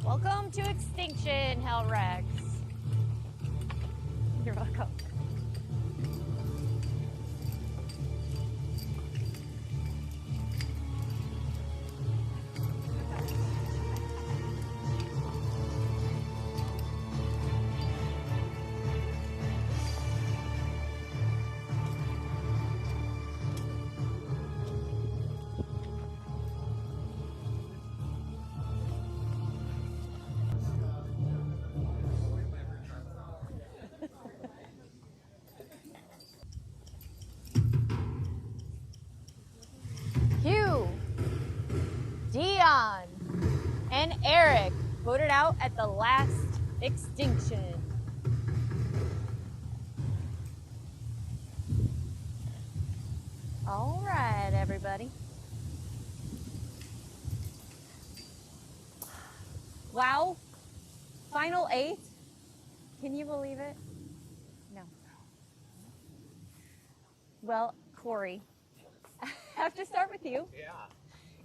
Welcome to Extinction, Hellrex. You're welcome. Hugh, Dion, and Eric voted out at the last Extinction. All right, everybody. Wow, final 8. Can you believe it? No. Well, Corey, I have to start with you. Yeah.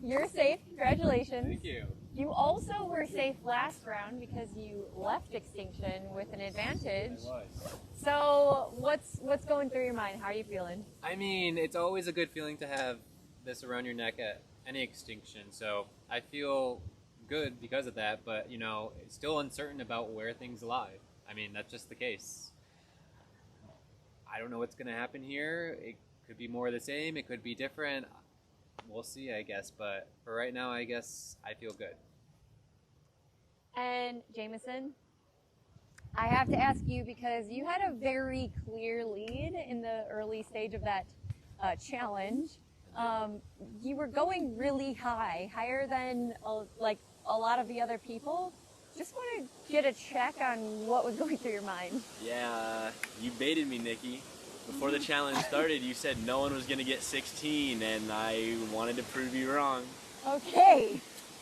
You're safe. Congratulations. Thank you. You also were safe last round because you left Extinction with an advantage. I was. So what's going through your mind? How are you feeling? I mean, it's always a good feeling to have this around your neck at any extinction. So I feel good because of that, but you know, it's still uncertain about where things lie. I mean, that's just the case. I don't know what's going to happen here. It could be more of the same. It could be different. We'll see, I guess. But for right now, I guess I feel good. And Jameson, I have to ask you because you had a very clear lead in the early stage of that challenge. You were going really high, higher than like a lot of the other people. Just want to get a check on what was going through your mind. Yeah, you baited me, Nikki. Before the challenge started, you said no one was going to get 16, and I wanted to prove you wrong. Okay,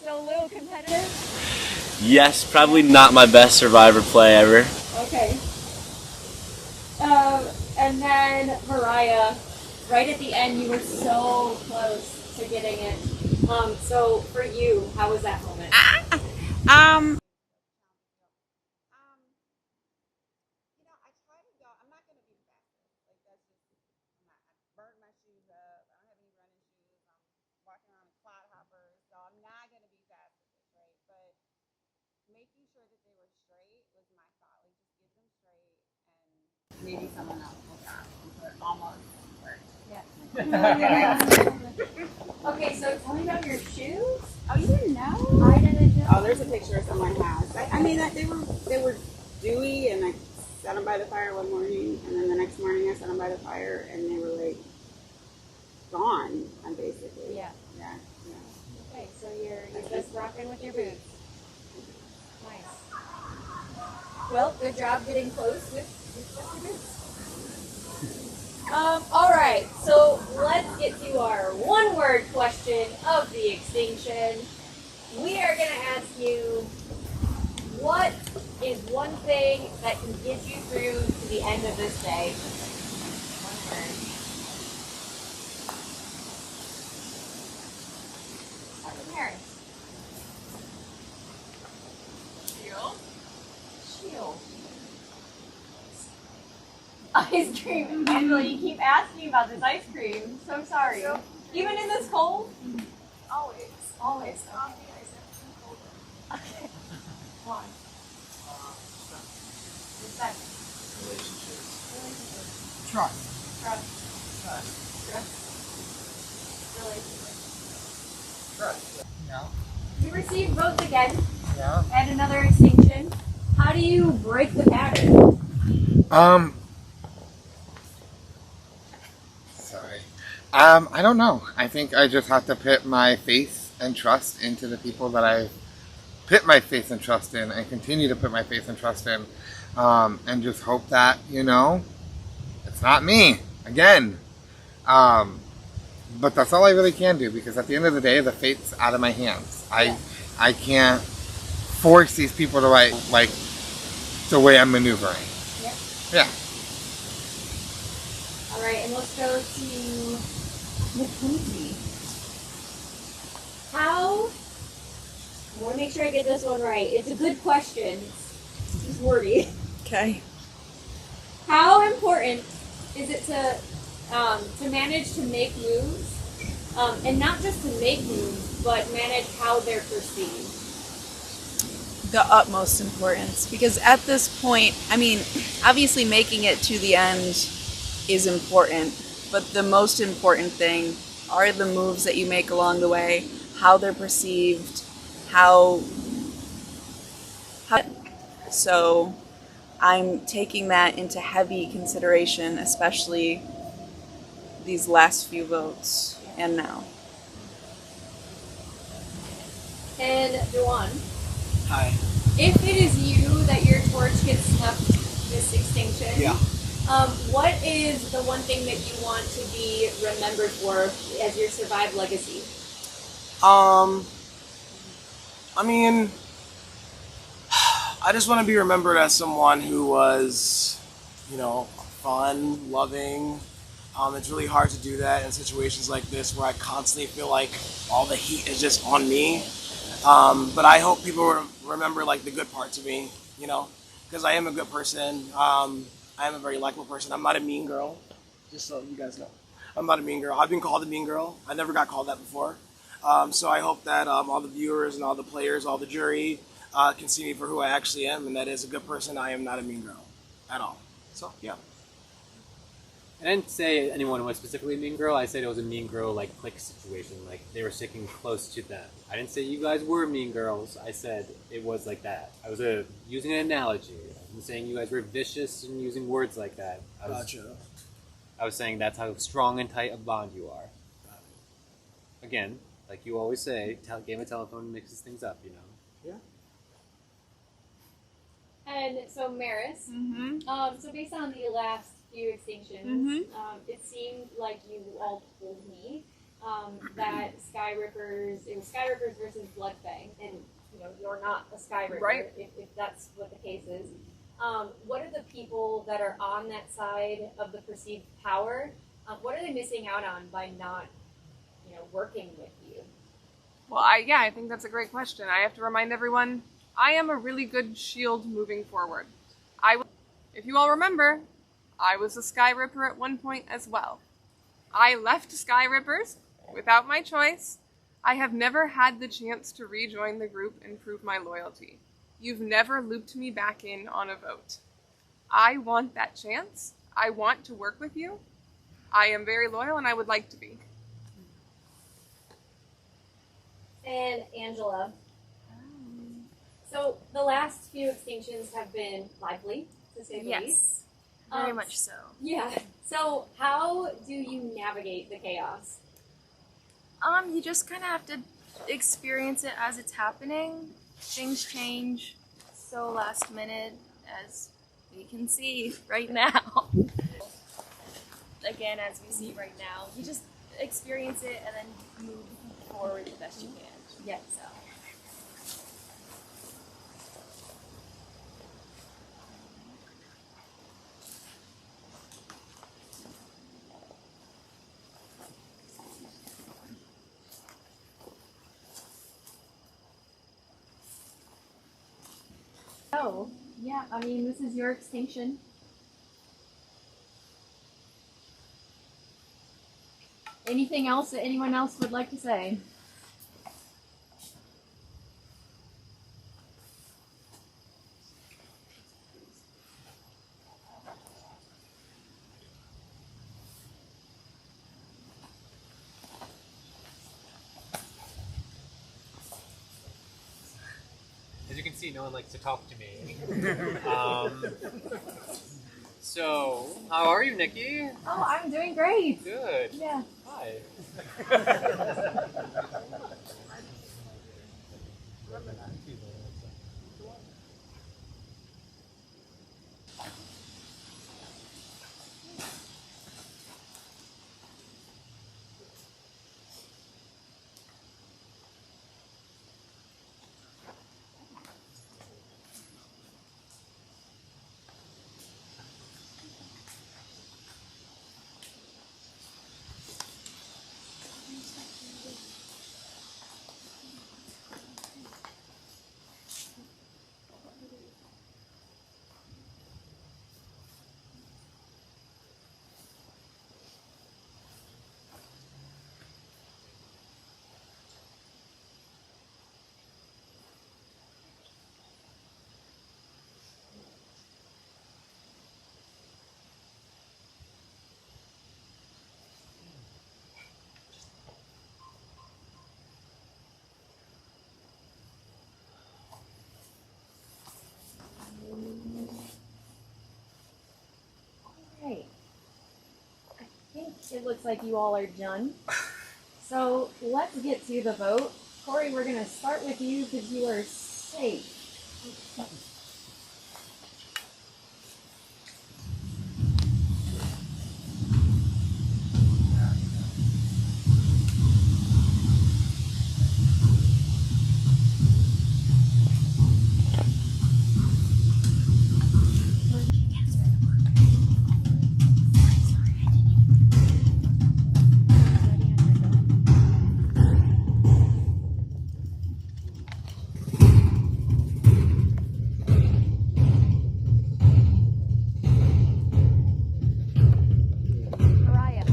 so a little competitive? Yes, probably not my best Survivor play ever. Okay. And then Mariah, right at the end, you were so close to getting it. So for you, how was that moment? Burned my shoes up. I don't have any running shoes. I'm walking around in clod hoppers, so I'm not going to be fast at this, right? But making sure that they were straight was my thought. Like, just get them straight, and maybe someone else will drop. So it almost worked. Yeah. Okay, so tell me about your shoes. Oh, you didn't know? I didn't know. Oh, there's a picture of someone's house. I mean, they were dewy, and I set them by the fire one morning, and then the next morning I set them by the fire, and they were like gone. Basically. Yeah. Yeah. Okay, so you're just rocking with your boots. Nice. Well, good job getting close with just your boots. All right, so let's get to our one-word question of the Extinction. We are going to ask you, what is one thing that can get you through to the end of this day? One word. Dr. Harris. Shield. Ice cream. Angela, you keep asking about this ice cream. So sorry. Even in this cold? Always. Always. Coffee, ice cream, cold. Okay. Why? Respect. Relationships. Trust. Trust. Relationship. Trust. Yeah. You received votes again Yeah. at another Extinction. How do you break the pattern? Sorry. I don't know. I think I just have to put my faith and trust into the people that I put my faith and trust in, and continue to put my faith and trust in, and just hope that, you know, it's not me again. But that's all I really can do, because at the end of the day, the fate's out of my hands. I can't force these people to write like the way I'm maneuvering. Yep. Yeah. All right, and let's go to Mackenzie. How, more make sure I get this one right. It's a good question. It's wordy. Okay. How important is it to manage to make moves, and not just to make moves, but manage how they're perceived? The utmost importance, because at this point, I mean, obviously making it to the end is important, but the most important thing are the moves that you make along the way, how they're perceived, how so I'm taking that into heavy consideration, especially these last few votes and now. And Dewan, Hi. if it is you that your torch gets snuffed this extinction, Yeah. What is the one thing that you want to be remembered for as your survived legacy? I mean, I just want to be remembered as someone who was, fun, loving. It's really hard to do that in situations like this where I constantly feel like all the heat is just on me. But I hope people remember like the good parts of me, because I am a good person. I am a very likable person. I'm not a mean girl, just so you guys know. I'm not a mean girl. I've been called a mean girl. I never got called that before. So I hope that all the viewers and all the players, all the jury can see me for who I actually am, and that is a good person. I am not a mean girl at all. So, yeah. I didn't say anyone was specifically a mean girl. I said it was a mean girl like clique situation, like they were sticking close to them. I didn't say you guys were mean girls. I said it was like that. I was using an analogy. I'm saying you guys were vicious and using words like that. I was saying that's how strong and tight a bond you are. Again, like you always say, game of telephone mixes things up, Yeah. And so Maris, so based on the last few extinctions, it seemed like you all told me that it was Sky Rippers versus Bloodfang, and you're not a Sky Ripper, Right. if that's what the case is. What are the people that are on that side of the perceived power? What are they missing out on by not, working with you? Well, I think that's a great question. I have to remind everyone, I am a really good shield moving forward. If you all remember, I was a Sky Ripper at one point as well. I left Sky Rippers without my choice. I have never had the chance to rejoin the group and prove my loyalty. You've never looped me back in on a vote. I want that chance. I want to work with you. I am very loyal and I would like to be. And Angela. So the last few extinctions have been lively, to say the least. Very much so. Yeah. So how do you navigate the chaos? You just kind of have to experience it as it's happening. Things change so last minute, as we can see right now. Again, as we see right now, you just experience it and then move forward the best you can. Yes. So. Oh, yeah, I mean, this is your extinction. Anything else that anyone else would like to say? As you can see, no one likes to talk to me. So, how are you, Nikki? Oh, I'm doing great. Good. Yeah. Hi. it looks like you all are done. So let's get to the vote. Corey, we're going to start with you because you are safe. Mariah.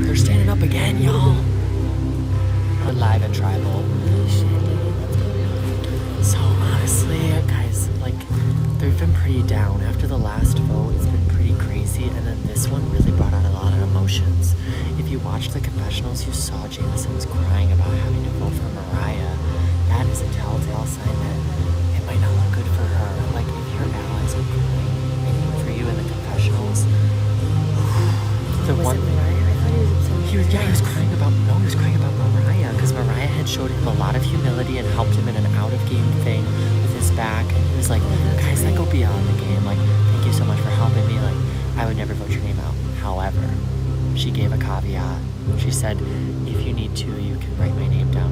They're standing up again, y'all. We're live at Tribal. So honestly, guys, like, they've been pretty down. After the last vote, it's been pretty crazy, and then this one really brought out a lot of emotions. If you watched the confessionals, you saw Jameson was crying about having to vote for Mariah. That is a telltale sign that it might not look good for her. Like, if your allies are crying for you in the confessionals, the one he was crying about Mariah, because Mariah had showed him a lot of humility and helped him in an out of game thing with his back, and he was like, guys, that go beyond the game, like, thank you so much for helping me, like, I would never vote your name out. However, she gave a caveat. She said, if you need to, you can write my name down.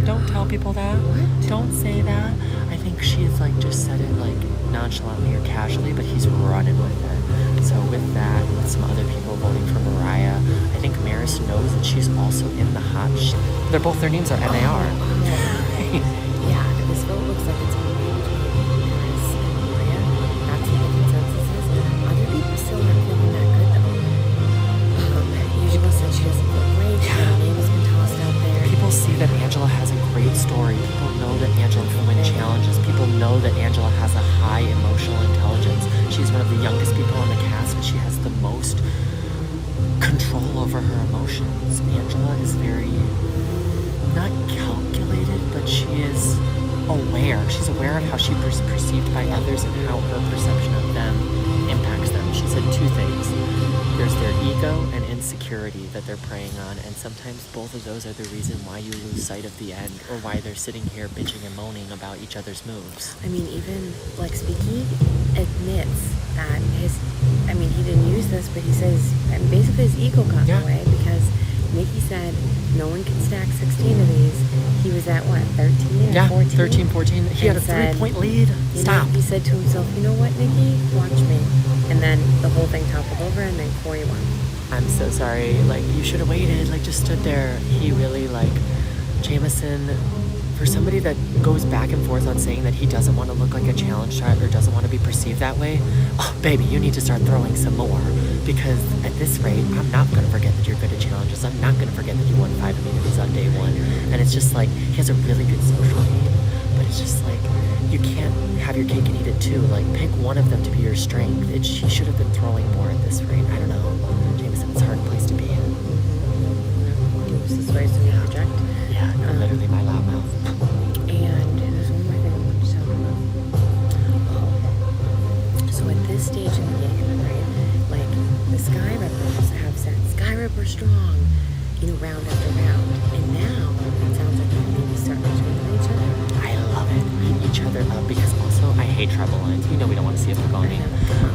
Don't tell people that. What? Don't say that. I think she's like just said it like nonchalantly or casually, but he's running with it. So with that, with some other people voting for Mariah, I think Maris knows that she's also in the hot. They're both, their names are MAR. Yeah, this vote looks like it's on Maris and Maria. That's what the consensus is. Other people still aren't feeling that good though. Angela said she doesn't feel great. Her name has been tossed out there. People see that Angela has a great story. People know that Angela can win challenges. People know that Angela has a high emotional intelligence. She's one of the youngest people on the cast, but she has the most control over her emotions. Angela is very, not calculated, but she is aware. She's aware of how she's perceived by others and how her perception of them impacts them. She said two things. There's their ego and insecurity that they're preying on, and sometimes both of those are the reason why you lose sight of the end, or why they're sitting here bitching and moaning about each other's moves. I mean, even like Speaky admits that he didn't use this, but he says basically his ego got in the way, because Nikki said no one can stack 16 of these. He was at what, 13 or 14? 13, 14. He had a 3-point lead. Stop. He said to himself, you know what, Nikki, watch me. And then the whole thing toppled over, and then Corey won. I'm so sorry. Like, you should have waited. Like, just stood there. He really, like, Jameson, for somebody that goes back and forth on saying that he doesn't want to look like a challenge shot or doesn't want to be perceived that way, oh, baby, you need to start throwing some more. Because at this rate, I'm not going to forget that you're good at challenges. I'm not going to forget that you won 5 immunities on day 1. And it's just like, he has a really good social game. But it's just like, you can't have your cake and eat it too. Like, pick one of them to be your strength. He should have been throwing more at this rate. I don't know. Jameson, it's a hard place to be in. This is why we project. Yeah, no, literally my loud mouth. And there's one more thing I want to talk about. So at this stage in the game, right, like, the Sky Rippers have said, Sky Ripper strong. round after round. And now it sounds like everything is starting to turn on each other. I love it. Each other up because also I hate treble lines. We know we don't want to see it for going.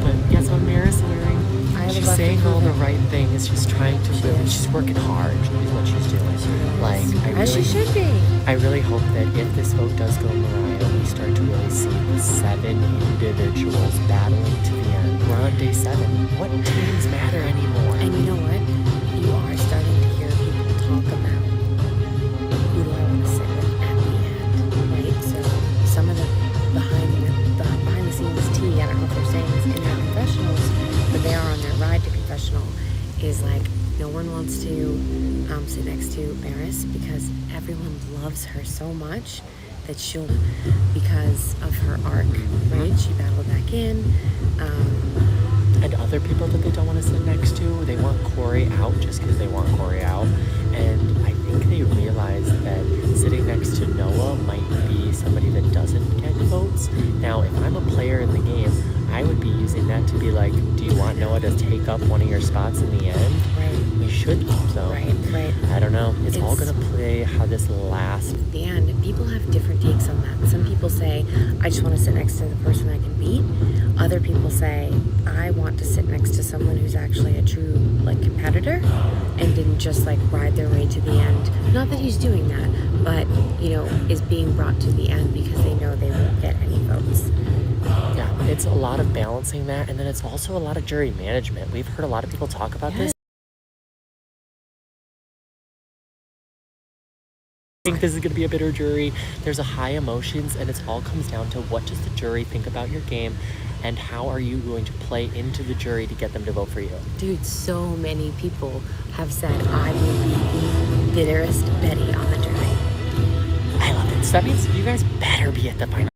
But guess what Mira's wearing? She's saying all the right things. She's trying to really, she's working hard is what she's doing. Like, As she should be. I really hope that if this vote does go Mariah, we start to really see the 7 individuals battling to the end. We're on day 7. What teams matter anymore? And you know what? You are starting to hear people talk about who do I want to sit with at the end, right? So some of the behind the scenes tea, I don't know if they're saying this in their confessionals, but they are on their ride to confessional, is like no one wants to sit next to Eris because everyone loves her so much that she'll, because of her arc, right? She battled back in. And other people that they don't want to sit next to, they want Corey out just because they want Corey out. And I think they realize that sitting next to Noah might be somebody that doesn't get votes. Now, if I'm a player in the game, I would be using that to be like, do you want Noah to take up one of your spots in the end? Right. We should hope so. Right. I don't know. It's all going to play how this lasts. At the end, people have different takes on that. Some people say, I just want to sit next to the person I can beat. Other people say, I want to sit next to someone who's actually a true competitor and didn't just ride their way to the end. Not that he's doing that, but is being brought to the end because they know they won't get any votes. Yeah, it's a lot of balancing that, and then it's also a lot of jury management. We've heard a lot of people talk about this. I think this is going to be a bitter jury. There's a high emotions, and it all comes down to what does the jury think about your game, and how are you going to play into the jury to get them to vote for you? Dude, so many people have said I will be the bitterest Betty on the jury. I love it. So that means you guys better be at the final.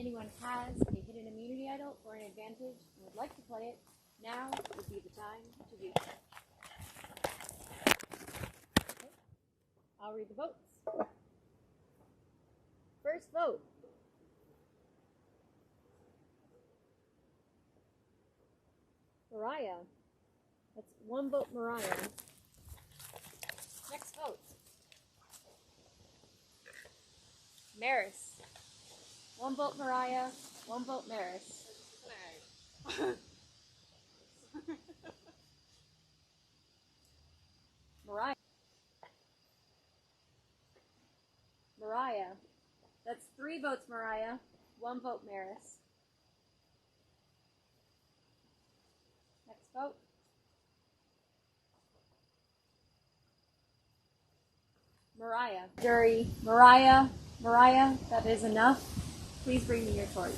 anyone has a hidden immunity idol or an advantage and would like to play it, now would be the time to do so. Okay. I'll read the votes. First vote. Mariah. That's one vote Mariah. Next vote. Maris. One vote Mariah, one vote Maris. Mariah. Mariah. That's 3 votes Mariah, 1 vote Maris. Next vote. Mariah. Jury. Mariah. Mariah, that is enough. Please bring me your torch.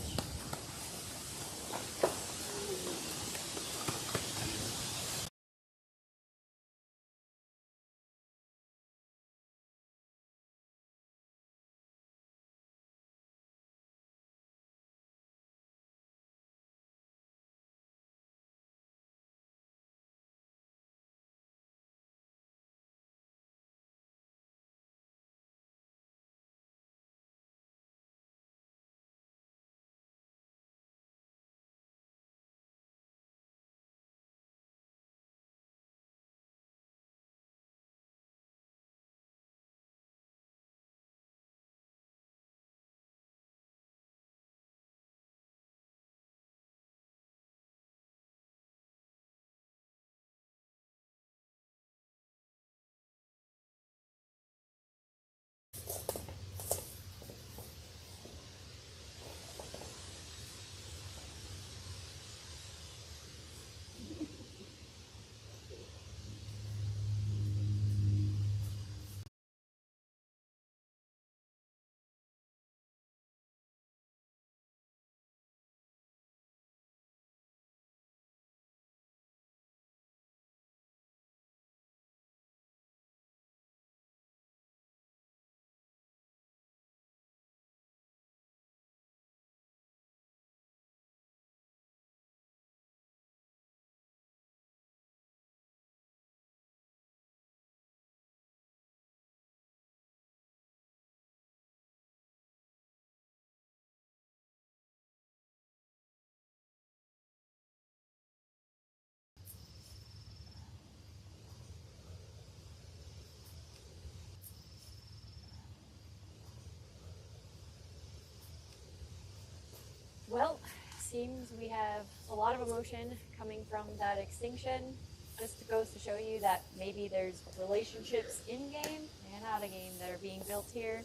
Well, seems we have a lot of emotion coming from that extinction. Just goes to show you that maybe there's relationships in game and out of game that are being built here.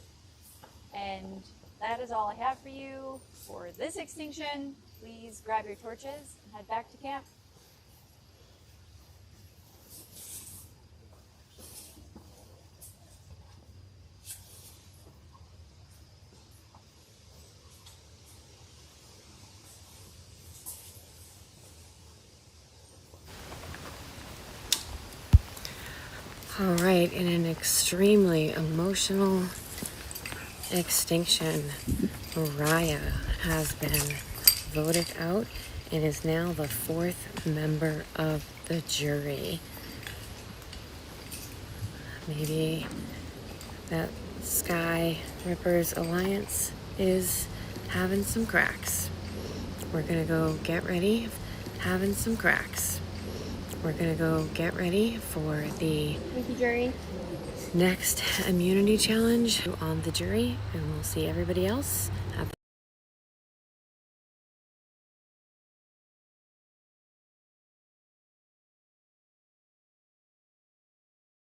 And that is all I have for you for this extinction. Please grab your torches and head back to camp. All right, in an extremely emotional extinction, Mariah has been voted out and is now the 4th member of the jury. Maybe that Sky Rippers Alliance is having some cracks. We're gonna go get ready, having some cracks. We're gonna go get ready for the Thank you, jury. next immunity challenge on the jury, and we'll see everybody else at